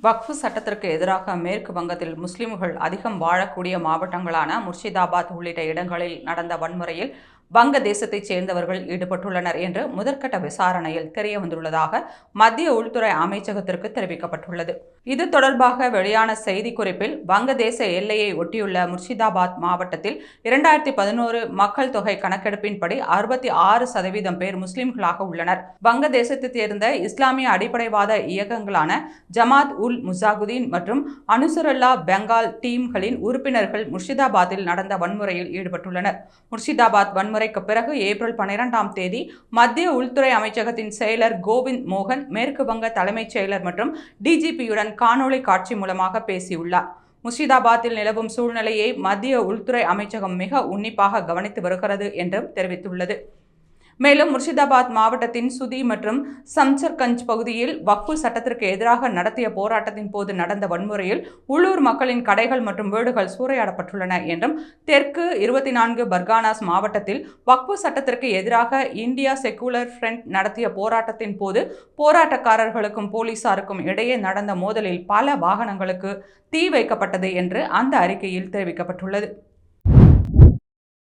வக்ஃபு சட்டத்திற்கு எதிராக மேற்கு வங்கத்தில் முஸ்லிம்கள் அதிகம் வாழக்கூடிய மாவட்டங்களான முர்ஷிதாபாத் உள்ளிட்ட இடங்களில் நடந்த வன்முறையில் வங்கதேசத்தைச் சேர்ந்தவர்கள் ஈடுபட்டுள்ளனர் என்று முதற்கட்ட விசாரணையில் தெரியவந்துள்ளதாக மத்திய உள்துறை அமைச்சகத்திற்கு தெரிவிக்கப்பட்டுள்ளது. இது தொடர்பாக வெளியான செய்திக்குறிப்பில் வங்கதேச எல்லையை ஒட்டியுள்ள முர்ஷிதாபாத் மாவட்டத்தில் 2011 மக்கள் தொகை கணக்கெடுப்பின்படி 66% பேர் முஸ்லிம்களாக உள்ளனர். வங்கதேசத்தைச் சேர்ந்த இஸ்லாமிய அடிப்படைவாத இயக்கங்களான ஜமாத் உல் முஜாஹிதீன் மற்றும் அனுசருல்லா பெங்கால் டீம்களின் உறுப்பினர்கள் முர்ஷிதாபாத்தில் நடந்த வன்முறையில் ஈடுபட்டுள்ளனர். முர்ஷிதாபாத் வன்முறைக்கு பிறகு ஏப்ரல் 12ஆம் தேதி மத்திய உள்துறை அமைச்சகத்தின் செயலர் கோவிந்த் மோகன் மேற்கு வங்க தலைமைச் செயலர் மற்றும் டிஜிபியுடன் காணொலி காட்சி மூலமாக பேசியுள்ளார். முர்ஷிதாபாத்தில் நிலவும் சூழ்நிலையை மத்திய உள்துறை அமைச்சகம் மிக உன்னிப்பாக கவனித்து வருகிறது என்றும் தெரிவித்துள்ளது. மேலும் முர்ஷிதாபாத் மாவட்டத்தின் சுதி மற்றும் சம்சர்கஞ்ச் பகுதியில் வக்ஃபு சட்டத்திற்கு எதிராக நடத்திய போராட்டத்தின் போது நடந்த வன்முறையில் உள்ளூர் மக்களின் கடைகள் மற்றும் வீடுகள் சூறையாடப்பட்டுள்ளன என்றும் தெற்கு 24 பர்கானாஸ் மாவட்டத்தில் வக்ஃபு சட்டத்திற்கு எதிராக இந்தியா செக்குலர் ஃப்ரண்ட் நடத்திய போராட்டத்தின் போது போராட்டக்காரர்களுக்கும் போலீசாருக்கும் இடையே நடந்த மோதலில் பல வாகனங்களுக்கு தீ வைக்கப்பட்டது என்று அந்த அறிக்கையில் தெரிவிக்கப்பட்டுள்ளது.